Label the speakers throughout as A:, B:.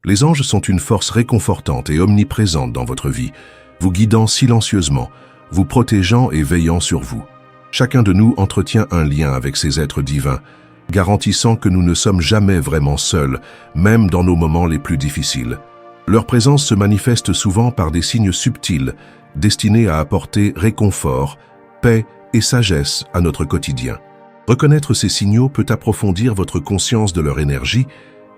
A: Les anges sont une force réconfortante et omniprésente dans votre vie, vous guidant silencieusement, vous protégeant et veillant sur vous. Chacun de nous entretient un lien avec ces êtres divins, garantissant que nous ne sommes jamais vraiment seuls, même dans nos moments les plus difficiles. Leur présence se manifeste souvent par des signes subtils, destinés à apporter réconfort, paix et sagesse à notre quotidien. Reconnaître ces signaux peut approfondir votre conscience de leur énergie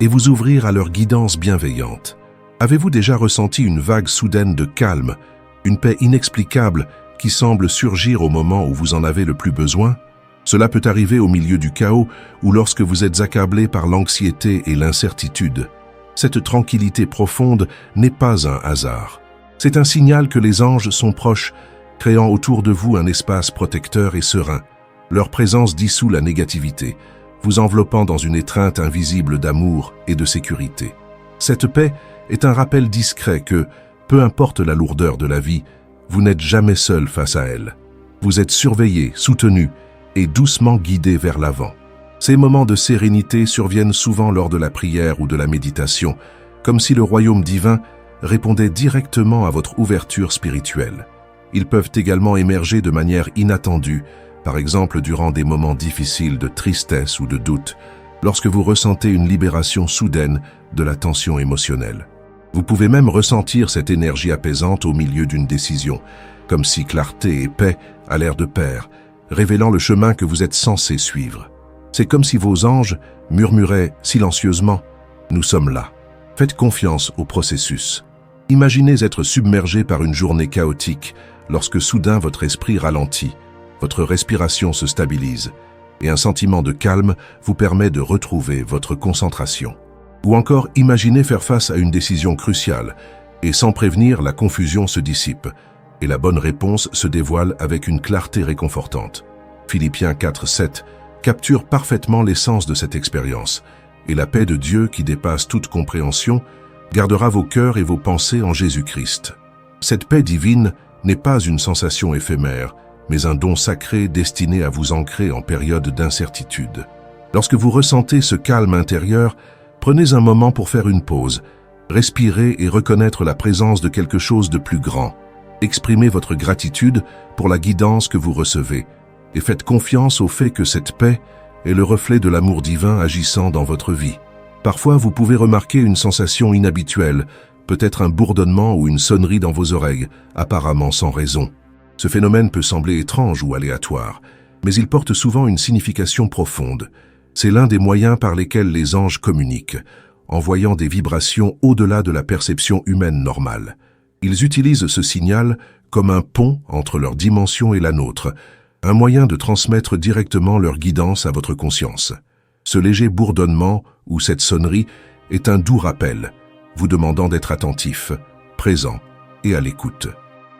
A: et vous ouvrir à leur guidance bienveillante. Avez-vous déjà ressenti une vague soudaine de calme, une paix inexplicable qui semble surgir au moment où vous en avez le plus besoin? Cela peut arriver au milieu du chaos ou lorsque vous êtes accablé par l'anxiété et l'incertitude. Cette tranquillité profonde n'est pas un hasard. C'est un signal que les anges sont proches, créant autour de vous un espace protecteur et serein. Leur présence dissout la négativité, vous enveloppant dans une étreinte invisible d'amour et de sécurité. Cette paix est un rappel discret que, peu importe la lourdeur de la vie, vous n'êtes jamais seul face à elle. Vous êtes surveillé, soutenu et doucement guidé vers l'avant. Ces moments de sérénité surviennent souvent lors de la prière ou de la méditation, comme si le royaume divin répondait directement à votre ouverture spirituelle. Ils peuvent également émerger de manière inattendue, par exemple durant des moments difficiles de tristesse ou de doute, lorsque vous ressentez une libération soudaine de la tension émotionnelle. Vous pouvez même ressentir cette énergie apaisante au milieu d'une décision, comme si clarté et paix allèrent de pair, révélant le chemin que vous êtes censé suivre. C'est comme si vos anges murmuraient silencieusement « Nous sommes là ». Faites confiance au processus. Imaginez être submergé par une journée chaotique lorsque soudain votre esprit ralentit, votre respiration se stabilise et un sentiment de calme vous permet de retrouver votre concentration. Ou encore, imaginez faire face à une décision cruciale et sans prévenir, la confusion se dissipe et la bonne réponse se dévoile avec une clarté réconfortante. Philippiens 4:7 capture parfaitement l'essence de cette expérience et la paix de Dieu qui dépasse toute compréhension gardera vos cœurs et vos pensées en Jésus-Christ. Cette paix divine n'est pas une sensation éphémère, mais un don sacré destiné à vous ancrer en période d'incertitude. Lorsque vous ressentez ce calme intérieur, prenez un moment pour faire une pause, respirer et reconnaître la présence de quelque chose de plus grand. Exprimez votre gratitude pour la guidance que vous recevez et faites confiance au fait que cette paix est le reflet de l'amour divin agissant dans votre vie. Parfois, vous pouvez remarquer une sensation inhabituelle, peut-être un bourdonnement ou une sonnerie dans vos oreilles, apparemment sans raison. Ce phénomène peut sembler étrange ou aléatoire, mais il porte souvent une signification profonde. C'est l'un des moyens par lesquels les anges communiquent, envoyant des vibrations au-delà de la perception humaine normale. Ils utilisent ce signal comme un pont entre leur dimension et la nôtre, un moyen de transmettre directement leur guidance à votre conscience. Ce léger bourdonnement ou cette sonnerie est un doux rappel, vous demandant d'être attentif, présent et à l'écoute.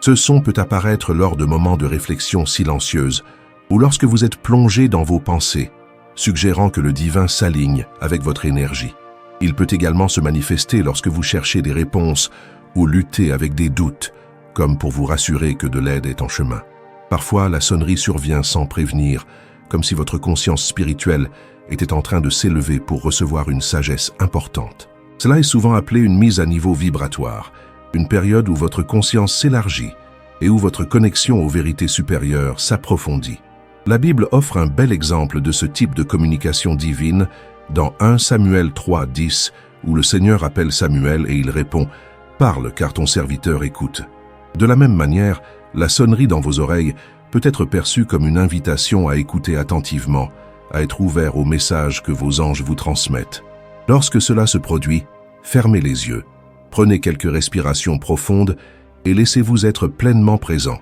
A: Ce son peut apparaître lors de moments de réflexion silencieuse ou lorsque vous êtes plongé dans vos pensées, suggérant que le divin s'aligne avec votre énergie. Il peut également se manifester lorsque vous cherchez des réponses ou luttez avec des doutes, comme pour vous rassurer que de l'aide est en chemin. Parfois, la sonnerie survient sans prévenir, comme si votre conscience spirituelle était en train de s'élever pour recevoir une sagesse importante. Cela est souvent appelé une mise à niveau vibratoire, une période où votre conscience s'élargit et où votre connexion aux vérités supérieures s'approfondit. La Bible offre un bel exemple de ce type de communication divine dans 1 Samuel 3:10, où le Seigneur appelle Samuel et il répond « Parle, car ton serviteur écoute ». De la même manière, la sonnerie dans vos oreilles peut être perçue comme une invitation à écouter attentivement, à être ouvert au message que vos anges vous transmettent. Lorsque cela se produit, fermez les yeux, prenez quelques respirations profondes et laissez-vous être pleinement présent.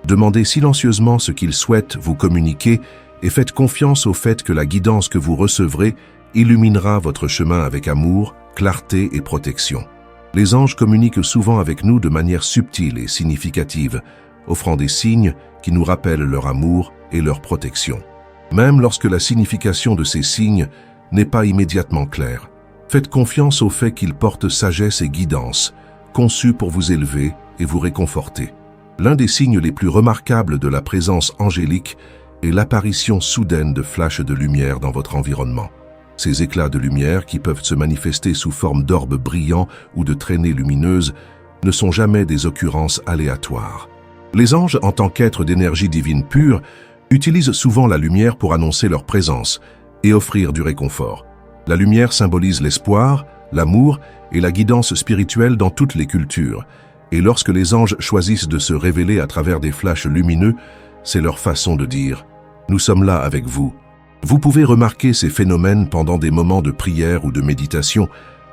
A: Demandez silencieusement ce qu'ils souhaitent vous communiquer et faites confiance au fait que la guidance que vous recevrez illuminera votre chemin avec amour, clarté et protection. Les anges communiquent souvent avec nous de manière subtile et significative, offrant des signes qui nous rappellent leur amour et leur protection. Même lorsque la signification de ces signes n'est pas immédiatement claire, faites confiance au fait qu'ils portent sagesse et guidance, conçus pour vous élever et vous réconforter. L'un des signes les plus remarquables de la présence angélique est l'apparition soudaine de flashs de lumière dans votre environnement. Ces éclats de lumière, qui peuvent se manifester sous forme d'orbes brillants ou de traînées lumineuses, ne sont jamais des occurrences aléatoires. Les anges, en tant qu'êtres d'énergie divine pure, utilisent souvent la lumière pour annoncer leur présence et offrir du réconfort. La lumière symbolise l'espoir, l'amour et la guidance spirituelle dans toutes les cultures. Et lorsque les anges choisissent de se révéler à travers des flashs lumineux, c'est leur façon de dire « Nous sommes là avec vous ». Vous pouvez remarquer ces phénomènes pendant des moments de prière ou de méditation,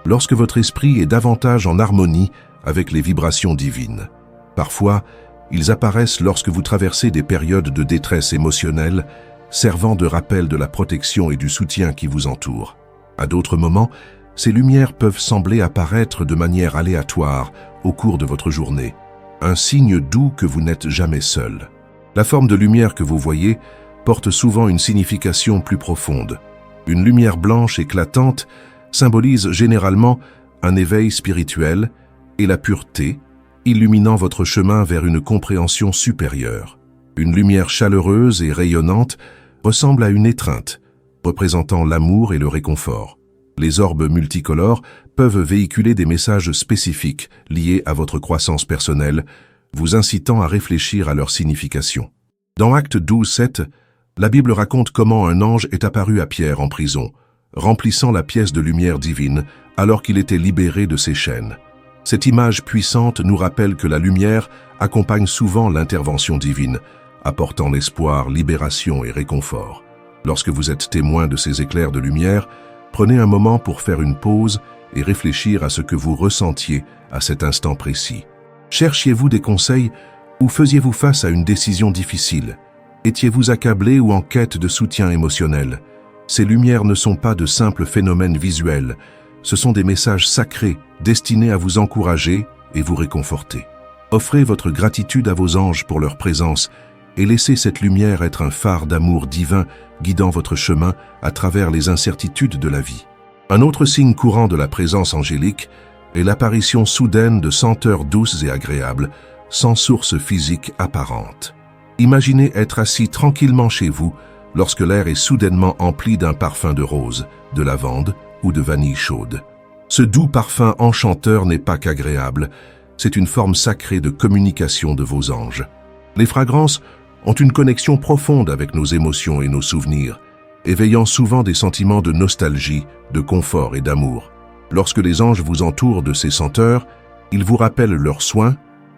A: lorsque votre esprit est davantage en harmonie avec les vibrations divines. Parfois, ils apparaissent lorsque vous traversez des périodes de détresse émotionnelle, servant de rappel de la protection et du soutien qui vous entoure. À d'autres moments, ces lumières peuvent sembler apparaître de manière aléatoire au cours de votre journée, un signe doux que vous n'êtes jamais seul. La forme de lumière que vous voyez porte souvent une signification plus profonde. Une lumière blanche éclatante symbolise généralement un éveil spirituel et la pureté, illuminant votre chemin vers une compréhension supérieure. Une lumière chaleureuse et rayonnante ressemble à une étreinte, représentant l'amour et le réconfort. Les orbes multicolores peuvent véhiculer des messages spécifiques liés à votre croissance personnelle, vous incitant à réfléchir à leur signification. Dans Actes 12:7, la Bible raconte comment un ange est apparu à Pierre en prison, remplissant la pièce de lumière divine alors qu'il était libéré de ses chaînes. Cette image puissante nous rappelle que la lumière accompagne souvent l'intervention divine, apportant l'espoir, libération et réconfort. Lorsque vous êtes témoin de ces éclairs de lumière, prenez un moment pour faire une pause et réfléchir à ce que vous ressentiez à cet instant précis. Cherchiez-vous des conseils ou faisiez-vous face à une décision difficile? Étiez-vous accablé ou en quête de soutien émotionnel? Ces lumières ne sont pas de simples phénomènes visuels, ce sont des messages sacrés destinés à vous encourager et vous réconforter. Offrez votre gratitude à vos anges pour leur présence et laissez cette lumière être un phare d'amour divin guidant votre chemin à travers les incertitudes de la vie. Un autre signe courant de la présence angélique est l'apparition soudaine de senteurs douces et agréables, sans source physique apparente. Imaginez être assis tranquillement chez vous lorsque l'air est soudainement empli d'un parfum de rose, de lavande ou de vanille chaude. Ce doux parfum enchanteur n'est pas qu'agréable, c'est une forme sacrée de communication de vos anges. Les fragrances ont une connexion profonde avec nos émotions et nos souvenirs, éveillant souvent des sentiments de nostalgie, de confort et d'amour. Lorsque les anges vous entourent de ces senteurs, ils vous rappellent leurs soins,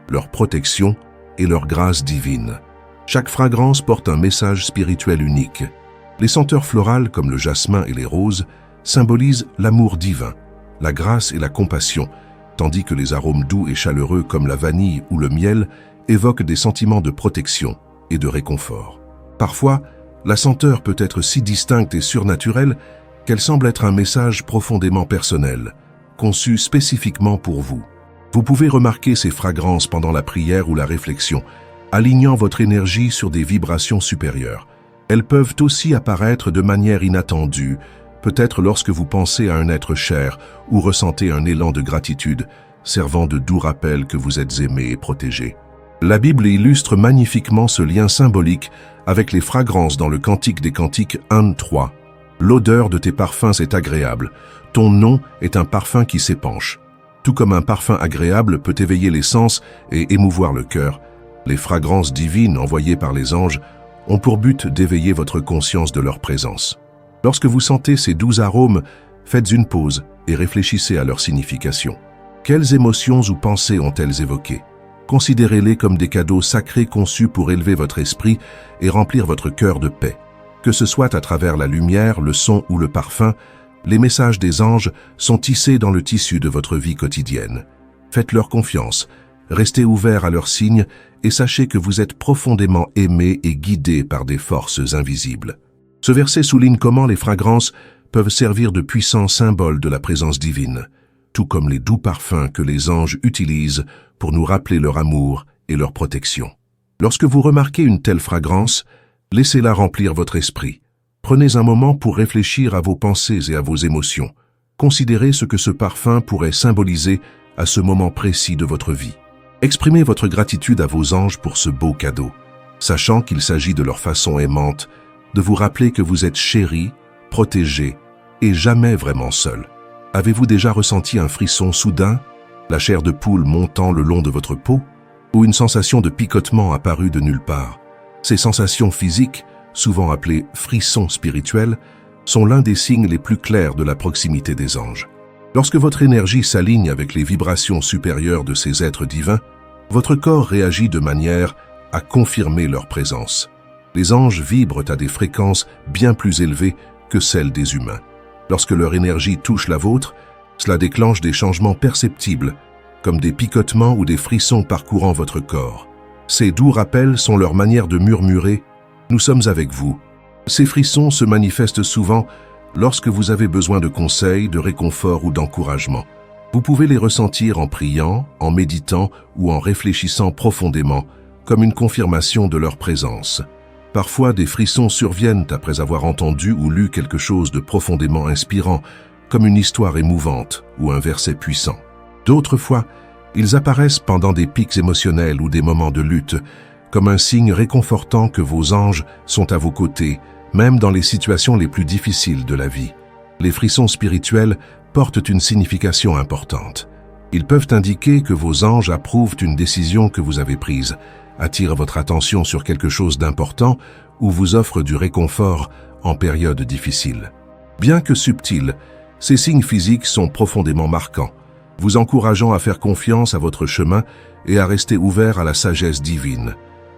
A: leur protection et leur grâce divine. Chaque fragrance porte un message spirituel unique. Les senteurs florales, comme le jasmin et les roses, symbolisent l'amour divin, la grâce et la compassion, tandis que les arômes doux et chaleureux comme la vanille ou le miel évoquent des sentiments de protection et de réconfort. Parfois, la senteur peut être si distincte et surnaturelle qu'elle semble être un message profondément personnel, conçu spécifiquement pour vous. Vous pouvez remarquer ces fragrances pendant la prière ou la réflexion, alignant votre énergie sur des vibrations supérieures. Elles peuvent aussi apparaître de manière inattendue, peut-être lorsque vous pensez à un être cher ou ressentez un élan de gratitude, servant de doux rappel que vous êtes aimé et protégé. La Bible illustre magnifiquement ce lien symbolique avec les fragrances dans le Cantique des Cantiques 1:3. L'odeur de tes parfums est agréable, ton nom est un parfum qui s'épanche. Tout comme un parfum agréable peut éveiller les sens et émouvoir le cœur, les fragrances divines envoyées par les anges ont pour but d'éveiller votre conscience de leur présence. Lorsque vous sentez ces doux arômes, faites une pause et réfléchissez à leur signification. Quelles émotions ou pensées ont-elles évoquées? Considérez-les comme des cadeaux sacrés conçus pour élever votre esprit et remplir votre cœur de paix. Que ce soit à travers la lumière, le son ou le parfum, les messages des anges sont tissés dans le tissu de votre vie quotidienne. Faites-leur confiance, restez ouverts à leurs signes et sachez que vous êtes profondément aimés et guidés par des forces invisibles. Ce verset souligne comment les fragrances peuvent servir de puissants symboles de la présence divine, tout comme les doux parfums que les anges utilisent pour nous rappeler leur amour et leur protection. Lorsque vous remarquez une telle fragrance, laissez-la remplir votre esprit. Prenez un moment pour réfléchir à vos pensées et à vos émotions. Considérez ce que ce parfum pourrait symboliser à ce moment précis de votre vie. Exprimez votre gratitude à vos anges pour ce beau cadeau, sachant qu'il s'agit de leur façon aimante de vous rappeler que vous êtes chéris, protégés et jamais vraiment seul. Avez-vous déjà ressenti un frisson soudain, la chair de poule montant le long de votre peau, ou une sensation de picotement apparue de nulle part? Ces sensations physiques, souvent appelées frissons spirituels, sont l'un des signes les plus clairs de la proximité des anges. Lorsque votre énergie s'aligne avec les vibrations supérieures de ces êtres divins, votre corps réagit de manière à confirmer leur présence. Les anges vibrent à des fréquences bien plus élevées que celles des humains. Lorsque leur énergie touche la vôtre, cela déclenche des changements perceptibles, comme des picotements ou des frissons parcourant votre corps. Ces doux rappels sont leur manière de murmurer « Nous sommes avec vous ». Ces frissons se manifestent souvent lorsque vous avez besoin de conseils, de réconfort ou d'encouragement. Vous pouvez les ressentir en priant, en méditant ou en réfléchissant profondément, comme une confirmation de leur présence. Parfois, des frissons surviennent après avoir entendu ou lu quelque chose de profondément inspirant, comme une histoire émouvante ou un verset puissant. D'autres fois, ils apparaissent pendant des pics émotionnels ou des moments de lutte, comme un signe réconfortant que vos anges sont à vos côtés, même dans les situations les plus difficiles de la vie. Les frissons spirituels portent une signification importante. Ils peuvent indiquer que vos anges approuvent une décision que vous avez prise, attirent votre attention sur quelque chose d'important ou vous offrent du réconfort en période difficile. Bien que subtils, ces signes physiques sont profondément marquants, vous encourageant à faire confiance à votre chemin et à rester ouvert à la sagesse divine.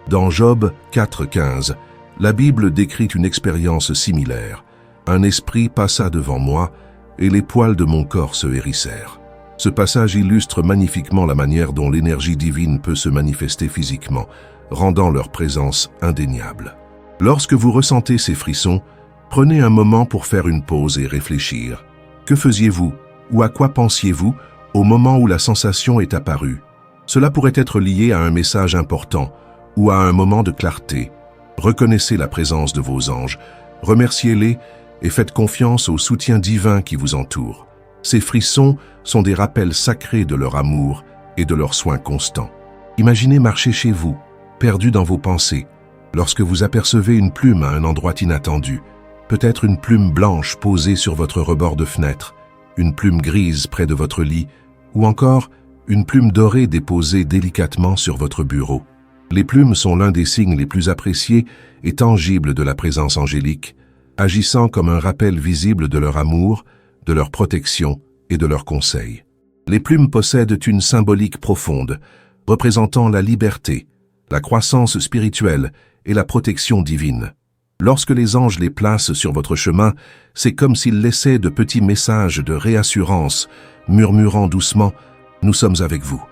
A: Dans Job 4,15, la Bible décrit une expérience similaire. Un esprit passa devant moi et les poils de mon corps se hérissèrent. Ce passage illustre magnifiquement la manière dont l'énergie divine peut se manifester physiquement, rendant leur présence indéniable. Lorsque vous ressentez ces frissons, prenez un moment pour faire une pause et réfléchir. Que faisiez-vous ou à quoi pensiez-vous au moment où la sensation est apparue? Cela pourrait être lié à un message important ou à un moment de clarté. Reconnaissez la présence de vos anges, remerciez-les et faites confiance au soutien divin qui vous entoure. Ces frissons sont des rappels sacrés de leur amour et de leur soin constant. Imaginez marcher chez vous, perdu dans vos pensées, lorsque vous apercevez une plume à un endroit inattendu, peut-être une plume blanche posée sur votre rebord de fenêtre, une plume grise près de votre lit, ou encore une plume dorée déposée délicatement sur votre bureau. Les plumes sont l'un des signes les plus appréciés et tangibles de la présence angélique, agissant comme un rappel visible de leur amour, de leur protection et de leurs conseils. Les plumes possèdent une symbolique profonde, représentant la liberté, la croissance spirituelle et la protection divine. Lorsque les anges les placent sur votre chemin, c'est comme s'ils laissaient de petits messages de réassurance, murmurant doucement « Nous sommes avec vous ».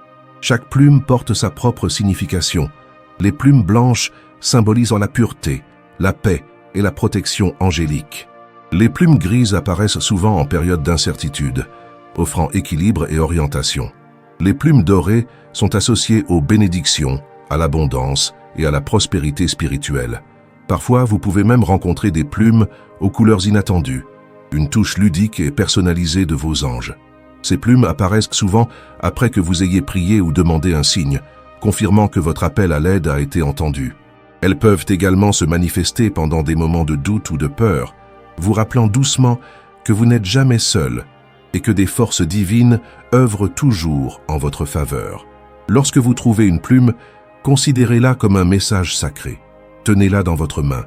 A: Chaque plume porte sa propre signification. Les plumes blanches symbolisent la pureté, la paix et la protection angélique. Les plumes grises apparaissent souvent en période d'incertitude, offrant équilibre et orientation. Les plumes dorées sont associées aux bénédictions, à l'abondance et à la prospérité spirituelle. Parfois, vous pouvez même rencontrer des plumes aux couleurs inattendues, une touche ludique et personnalisée de vos anges. Ces plumes apparaissent souvent après que vous ayez prié ou demandé un signe, confirmant que votre appel à l'aide a été entendu. Elles peuvent également se manifester pendant des moments de doute ou de peur, vous rappelant doucement que vous n'êtes jamais seul et que des forces divines œuvrent toujours en votre faveur. Lorsque vous trouvez une plume, considérez-la comme un message sacré. Tenez-la dans votre main.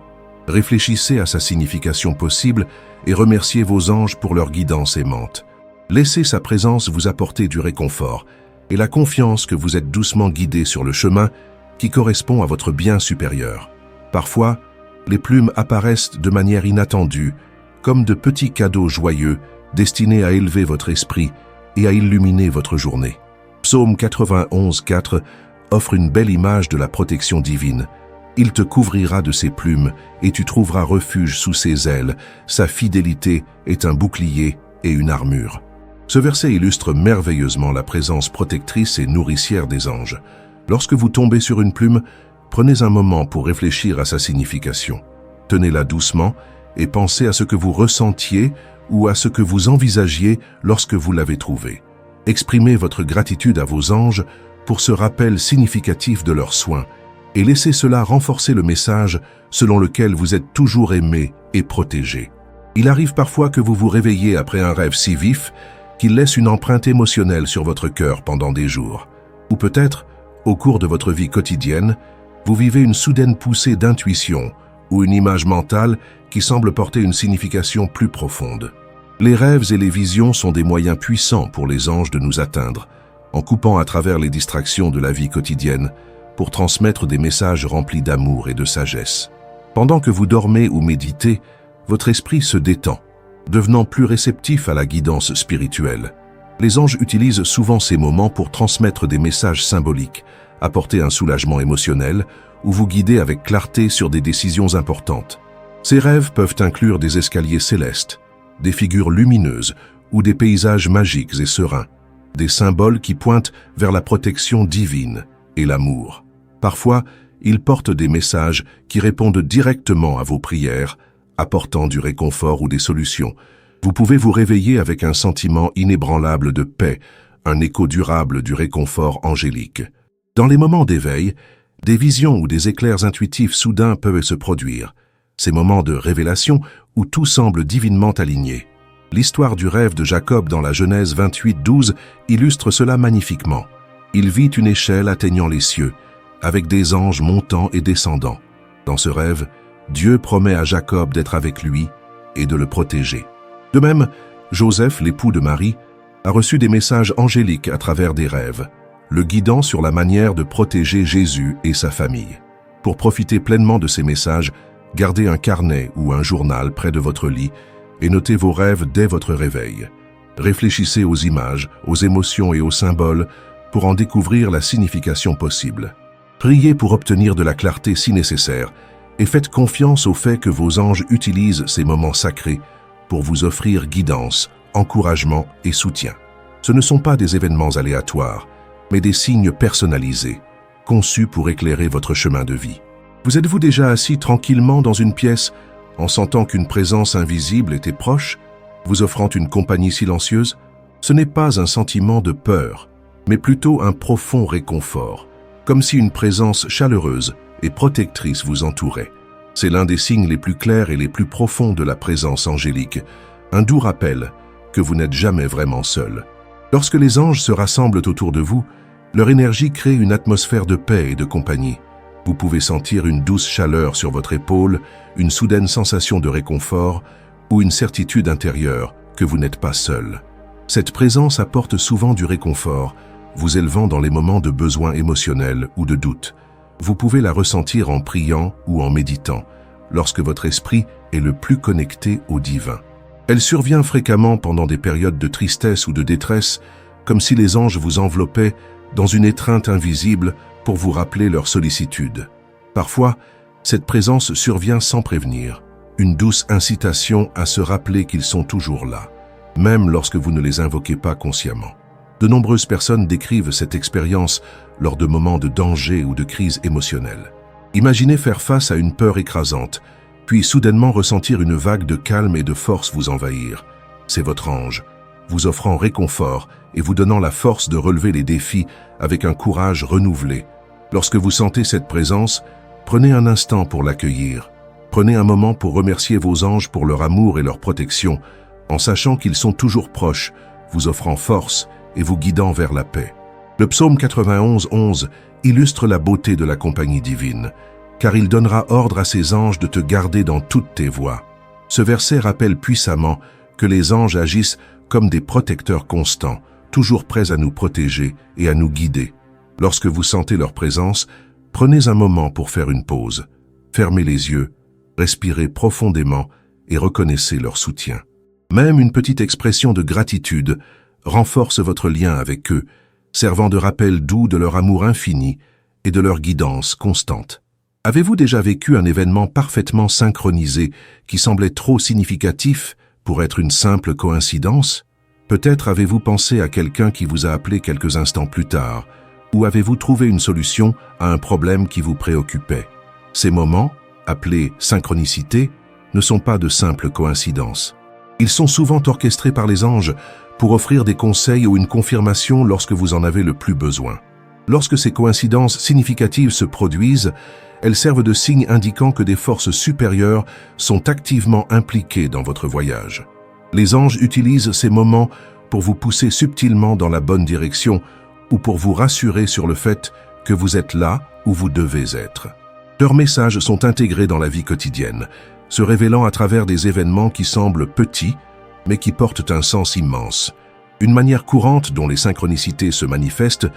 A: Réfléchissez à sa signification possible et remerciez vos anges pour leur guidance aimante. Laissez sa présence vous apporter du réconfort et la confiance que vous êtes doucement guidé sur le chemin qui correspond à votre bien supérieur. Parfois, les plumes apparaissent de manière inattendue, comme de petits cadeaux joyeux destinés à élever votre esprit et à illuminer votre journée. Psaume 91:4 offre une belle image de la protection divine. Il te couvrira de ses plumes et tu trouveras refuge sous ses ailes. Sa fidélité est un bouclier et une armure. Ce verset illustre merveilleusement la présence protectrice et nourricière des anges. Lorsque vous tombez sur une plume, prenez un moment pour réfléchir à sa signification. Tenez-la doucement et pensez à ce que vous ressentiez ou à ce que vous envisagiez lorsque vous l'avez trouvée. Exprimez votre gratitude à vos anges pour ce rappel significatif de leurs soins et laissez cela renforcer le message selon lequel vous êtes toujours aimé et protégé. Il arrive parfois que vous vous réveillez après un rêve si vif qu'il laisse une empreinte émotionnelle sur votre cœur pendant des jours. Ou peut-être, au cours de votre vie quotidienne, vous vivez une soudaine poussée d'intuition ou une image mentale qui semble porter une signification plus profonde. Les rêves et les visions sont des moyens puissants pour les anges de nous atteindre, en coupant à travers les distractions de la vie quotidienne pour transmettre des messages remplis d'amour et de sagesse. Pendant que vous dormez ou méditez, votre esprit se détend, devenant plus réceptif à la guidance spirituelle. Les anges utilisent souvent ces moments pour transmettre des messages symboliques, apporter un soulagement émotionnel ou vous guider avec clarté sur des décisions importantes. Ces rêves peuvent inclure des escaliers célestes, des figures lumineuses ou des paysages magiques et sereins, des symboles qui pointent vers la protection divine et l'amour. Parfois, ils portent des messages qui répondent directement à vos prières, apportant du réconfort ou des solutions. Vous pouvez vous réveiller avec un sentiment inébranlable de paix, un écho durable du réconfort angélique. Dans les moments d'éveil, des visions ou des éclairs intuitifs soudains peuvent se produire. Ces moments de révélation où tout semble divinement aligné. L'histoire du rêve de Jacob dans la Genèse 28:12 illustre cela magnifiquement. Il vit une échelle atteignant les cieux, avec des anges montant et descendant. Dans ce rêve, Dieu promet à Jacob d'être avec lui et de le protéger. De même, Joseph, l'époux de Marie, a reçu des messages angéliques à travers des rêves, le guidant sur la manière de protéger Jésus et sa famille. Pour profiter pleinement de ces messages, gardez un carnet ou un journal près de votre lit et notez vos rêves dès votre réveil. Réfléchissez aux images, aux émotions et aux symboles pour en découvrir la signification possible. Priez pour obtenir de la clarté si nécessaire et faites confiance au fait que vos anges utilisent ces moments sacrés pour vous offrir guidance, encouragement et soutien. Ce ne sont pas des événements aléatoires, mais des signes personnalisés, conçus pour éclairer votre chemin de vie. Vous êtes-vous déjà assis tranquillement dans une pièce, en sentant qu'une présence invisible était proche, vous offrant une compagnie silencieuse? Ce n'est pas un sentiment de peur, mais plutôt un profond réconfort, comme si une présence chaleureuse et protectrice vous entourait. C'est l'un des signes les plus clairs et les plus profonds de la présence angélique, un doux rappel que vous n'êtes jamais vraiment seul. Lorsque les anges se rassemblent autour de vous, leur énergie crée une atmosphère de paix et de compagnie. Vous pouvez sentir une douce chaleur sur votre épaule, une soudaine sensation de réconfort ou une certitude intérieure que vous n'êtes pas seul. Cette présence apporte souvent du réconfort, vous élevant dans les moments de besoin émotionnel ou de doute. Vous pouvez la ressentir en priant ou en méditant, lorsque votre esprit est le plus connecté au divin. Elle survient fréquemment pendant des périodes de tristesse ou de détresse, comme si les anges vous enveloppaient dans une étreinte invisible pour vous rappeler leur sollicitude. Parfois, cette présence survient sans prévenir, une douce incitation à se rappeler qu'ils sont toujours là, même lorsque vous ne les invoquez pas consciemment. De nombreuses personnes décrivent cette expérience lors de moments de danger ou de crise émotionnelle. Imaginez faire face à une peur écrasante, puis soudainement ressentir une vague de calme et de force vous envahir. C'est votre ange, vous offrant réconfort et vous donnant la force de relever les défis avec un courage renouvelé. Lorsque vous sentez cette présence, prenez un instant pour l'accueillir. Prenez un moment pour remercier vos anges pour leur amour et leur protection, en sachant qu'ils sont toujours proches, vous offrant force et vous guidant vers la paix. Le psaume 91:11 illustre la beauté de la compagnie divine, car il donnera ordre à ses anges de te garder dans toutes tes voies. Ce verset rappelle puissamment que les anges agissent comme des protecteurs constants, toujours prêts à nous protéger et à nous guider. Lorsque vous sentez leur présence, prenez un moment pour faire une pause. Fermez les yeux, respirez profondément et reconnaissez leur soutien. Même une petite expression de gratitude renforce votre lien avec eux, servant de rappel doux de leur amour infini et de leur guidance constante. Avez-vous déjà vécu un événement parfaitement synchronisé qui semblait trop significatif pour être une simple coïncidence? Peut-être avez-vous pensé à quelqu'un qui vous a appelé quelques instants plus tard, ou avez-vous trouvé une solution à un problème qui vous préoccupait? Ces moments, appelés synchronicité, ne sont pas de simples coïncidences. Ils sont souvent orchestrés par les anges pour offrir des conseils ou une confirmation lorsque vous en avez le plus besoin. Lorsque ces coïncidences significatives se produisent, elles servent de signes indiquant que des forces supérieures sont activement impliquées dans votre voyage. Les anges utilisent ces moments pour vous pousser subtilement dans la bonne direction ou pour vous rassurer sur le fait que vous êtes là où vous devez être. Leurs messages sont intégrés dans la vie quotidienne, se révélant à travers des événements qui semblent petits, mais qui portent un sens immense. Une manière courante dont les synchronicités se manifestent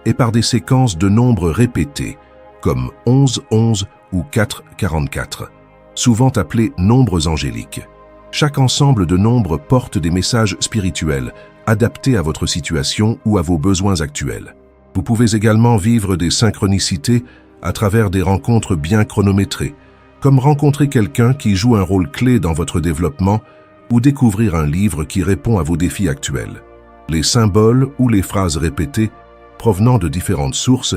A: est par des séquences de nombres répétés, comme 11-11 ou 4-44, souvent appelés nombres angéliques. Chaque ensemble de nombres porte des messages spirituels, adaptés à votre situation ou à vos besoins actuels. Vous pouvez également vivre des synchronicités à travers des rencontres bien chronométrées, comme rencontrer quelqu'un qui joue un rôle clé dans votre développement ou découvrir un livre qui répond à vos défis actuels. Les symboles ou les phrases répétées, provenant de différentes sources,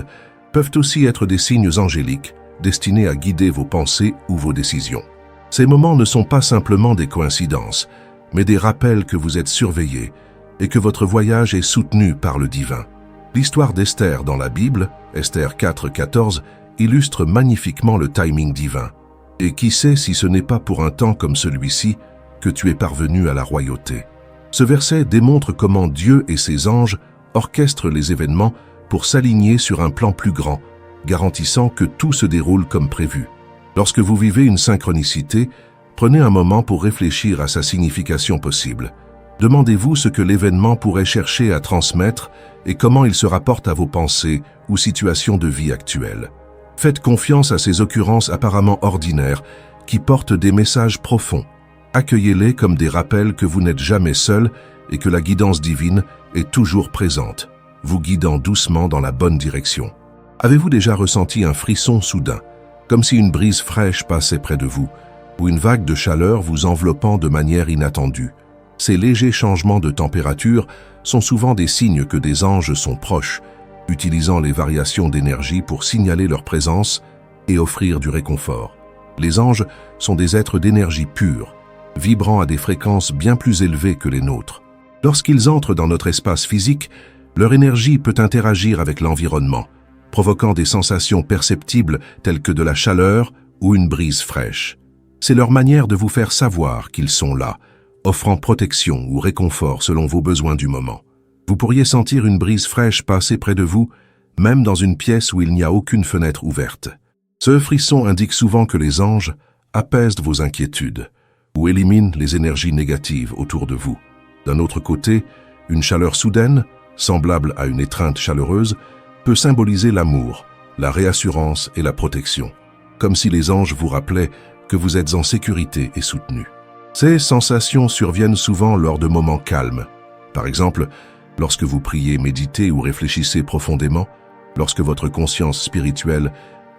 A: peuvent aussi être des signes angéliques destinés à guider vos pensées ou vos décisions. Ces moments ne sont pas simplement des coïncidences, mais des rappels que vous êtes surveillés et que votre voyage est soutenu par le divin. L'histoire d'Esther dans la Bible, Esther 4:14, illustre magnifiquement le timing divin. Et qui sait si ce n'est pas pour un temps comme celui-ci que tu es parvenu à la royauté. Ce verset démontre comment Dieu et ses anges orchestrent les événements pour s'aligner sur un plan plus grand, garantissant que tout se déroule comme prévu. Lorsque vous vivez une synchronicité, prenez un moment pour réfléchir à sa signification possible. Demandez-vous ce que l'événement pourrait chercher à transmettre et comment il se rapporte à vos pensées ou situations de vie actuelles. Faites confiance à ces occurrences apparemment ordinaires qui portent des messages profonds. Accueillez-les comme des rappels que vous n'êtes jamais seul et que la guidance divine est toujours présente, vous guidant doucement dans la bonne direction. Avez-vous déjà ressenti un frisson soudain, comme si une brise fraîche passait près de vous, ou une vague de chaleur vous enveloppant de manière inattendue? Ces légers changements de température sont souvent des signes que des anges sont proches, utilisant les variations d'énergie pour signaler leur présence et offrir du réconfort. Les anges sont des êtres d'énergie pure, vibrant à des fréquences bien plus élevées que les nôtres. Lorsqu'ils entrent dans notre espace physique, leur énergie peut interagir avec l'environnement, provoquant des sensations perceptibles telles que de la chaleur ou une brise fraîche. C'est leur manière de vous faire savoir qu'ils sont là, offrant protection ou réconfort selon vos besoins du moment. Vous pourriez sentir une brise fraîche passer près de vous, même dans une pièce où il n'y a aucune fenêtre ouverte. Ce frisson indique souvent que les anges apaisent vos inquiétudes ou éliminent les énergies négatives autour de vous. D'un autre côté, une chaleur soudaine, semblable à une étreinte chaleureuse, peut symboliser l'amour, la réassurance et la protection, comme si les anges vous rappelaient que vous êtes en sécurité et soutenu. Ces sensations surviennent souvent lors de moments calmes. Par exemple, lorsque vous priez, méditez ou réfléchissez profondément, lorsque votre conscience spirituelle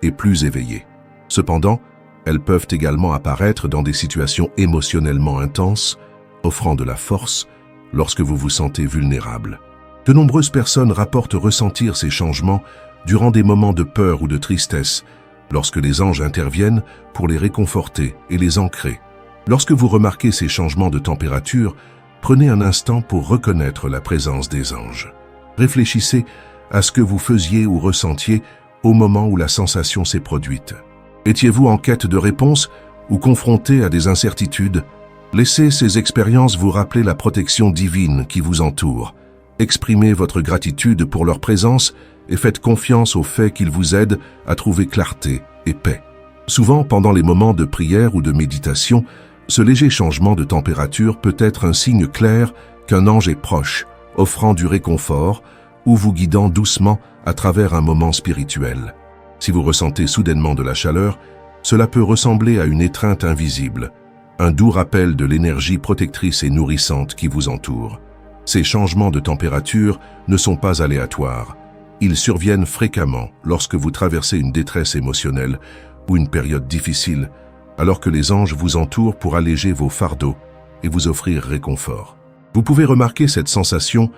A: est plus éveillée. Cependant, elles peuvent également apparaître dans des situations émotionnellement intenses, offrant de la force lorsque vous vous sentez vulnérable. De nombreuses personnes rapportent ressentir ces changements durant des moments de peur ou de tristesse, lorsque les anges interviennent pour les réconforter et les ancrer. Lorsque vous remarquez ces changements de température, prenez un instant pour reconnaître la présence des anges. Réfléchissez à ce que vous faisiez ou ressentiez au moment où la sensation s'est produite. Étiez-vous en quête de réponses ou confronté à des incertitudes? Laissez ces expériences vous rappeler la protection divine qui vous entoure. Exprimez votre gratitude pour leur présence et faites confiance au fait qu'ils vous aident à trouver clarté et paix. Souvent, pendant les moments de prière ou de méditation, ce léger changement de température peut être un signe clair qu'un ange est proche, offrant du réconfort ou vous guidant doucement à travers un moment spirituel. Si vous ressentez soudainement de la chaleur, cela peut ressembler à une étreinte invisible, un doux rappel de l'énergie protectrice et nourrissante qui vous entoure. Ces changements de température ne sont pas aléatoires. Ils surviennent fréquemment lorsque vous traversez une détresse émotionnelle ou une période difficile, alors que les anges vous entourent pour alléger vos fardeaux et vous offrir réconfort. Vous pouvez remarquer cette sensation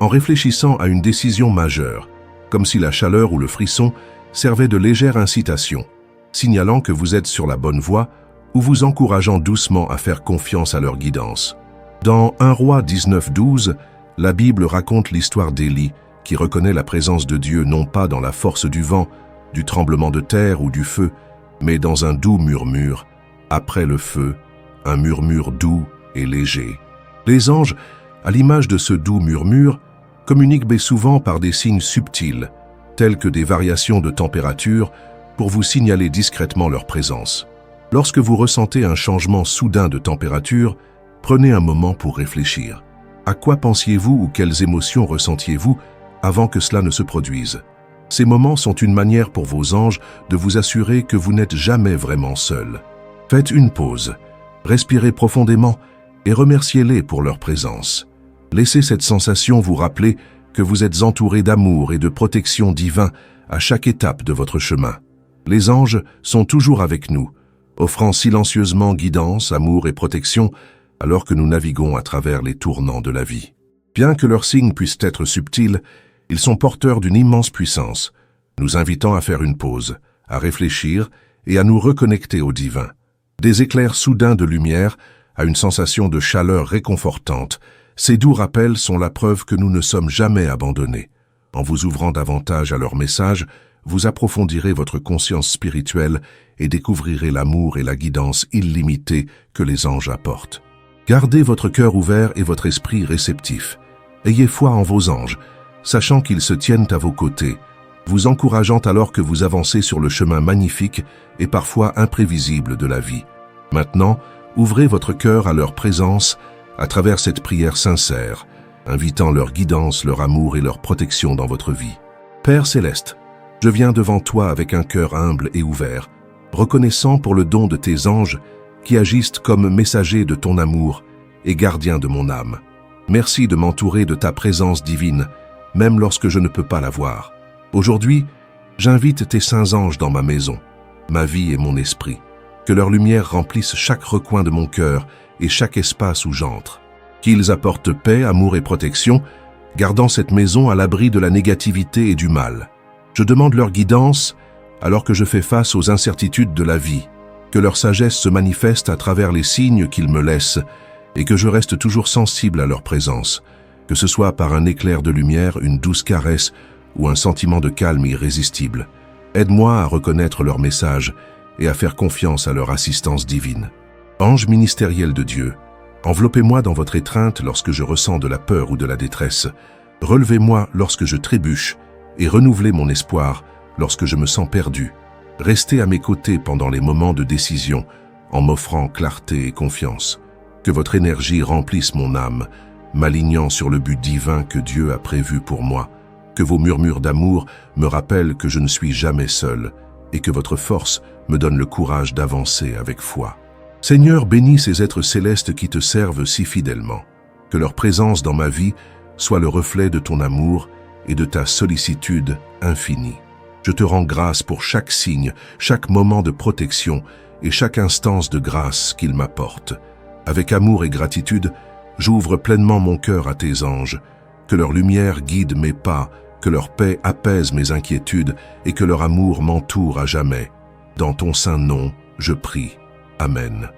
A: en réfléchissant à une décision majeure, comme si la chaleur ou le frisson servait de légère incitation, signalant que vous êtes sur la bonne voie ou vous encourageant doucement à faire confiance à leur guidance. Dans 1 Roi 19:12, la Bible raconte l'histoire d'Élie qui reconnaît la présence de Dieu non pas dans la force du vent, du tremblement de terre ou du feu, mais dans un doux murmure, après le feu, un murmure doux et léger. Les anges, à l'image de ce doux murmure, communiquent bien souvent par des signes subtils, tels que des variations de température, pour vous signaler discrètement leur présence. Lorsque vous ressentez un changement soudain de température, prenez un moment pour réfléchir. À quoi pensiez-vous ou quelles émotions ressentiez-vous avant que cela ne se produise? Ces moments sont une manière pour vos anges de vous assurer que vous n'êtes jamais vraiment seul. Faites une pause, respirez profondément et remerciez-les pour leur présence. Laissez cette sensation vous rappeler que vous êtes entouré d'amour et de protection divin à chaque étape de votre chemin. Les anges sont toujours avec nous, offrant silencieusement guidance, amour et protection alors que nous naviguons à travers les tournants de la vie. Bien que leurs signes puissent être subtils, ils sont porteurs d'une immense puissance, nous invitant à faire une pause, à réfléchir et à nous reconnecter au divin. Des éclairs soudains de lumière à une sensation de chaleur réconfortante, ces doux rappels sont la preuve que nous ne sommes jamais abandonnés. En vous ouvrant davantage à leur message, vous approfondirez votre conscience spirituelle et découvrirez l'amour et la guidance illimitée que les anges apportent. Gardez votre cœur ouvert et votre esprit réceptif. Ayez foi en vos anges, sachant qu'ils se tiennent à vos côtés, vous encourageant alors que vous avancez sur le chemin magnifique et parfois imprévisible de la vie. Maintenant, ouvrez votre cœur à leur présence à travers cette prière sincère, invitant leur guidance, leur amour et leur protection dans votre vie. Père céleste, je viens devant toi avec un cœur humble et ouvert, reconnaissant pour le don de tes anges qui agissent comme messagers de ton amour et gardiens de mon âme. Merci de m'entourer de ta présence divine, même lorsque je ne peux pas la voir. Aujourd'hui, j'invite tes saints anges dans ma maison, ma vie et mon esprit. Que leur lumière remplisse chaque recoin de mon cœur et chaque espace où j'entre. Qu'ils apportent paix, amour et protection, gardant cette maison à l'abri de la négativité et du mal. Je demande leur guidance alors que je fais face aux incertitudes de la vie, que leur sagesse se manifeste à travers les signes qu'ils me laissent et que je reste toujours sensible à leur présence, que ce soit par un éclair de lumière, une douce caresse ou un sentiment de calme irrésistible. Aide-moi à reconnaître leur message et à faire confiance à leur assistance divine. Ange ministériel de Dieu, enveloppez-moi dans votre étreinte lorsque je ressens de la peur ou de la détresse. Relevez-moi lorsque je trébuche et renouvelez mon espoir lorsque je me sens perdu. Restez à mes côtés pendant les moments de décision en m'offrant clarté et confiance. Que votre énergie remplisse mon âme, m'alignant sur le but divin que Dieu a prévu pour moi. Que vos murmures d'amour me rappellent que je ne suis jamais seul et que votre force me donne le courage d'avancer avec foi. Seigneur, bénis ces êtres célestes qui te servent si fidèlement. Que leur présence dans ma vie soit le reflet de ton amour et de ta sollicitude infinie. Je te rends grâce pour chaque signe, chaque moment de protection et chaque instance de grâce qu'ils m'apportent. Avec amour et gratitude, j'ouvre pleinement mon cœur à tes anges. Que leur lumière guide mes pas, que leur paix apaise mes inquiétudes et que leur amour m'entoure à jamais. Dans ton saint nom, je prie. Amen.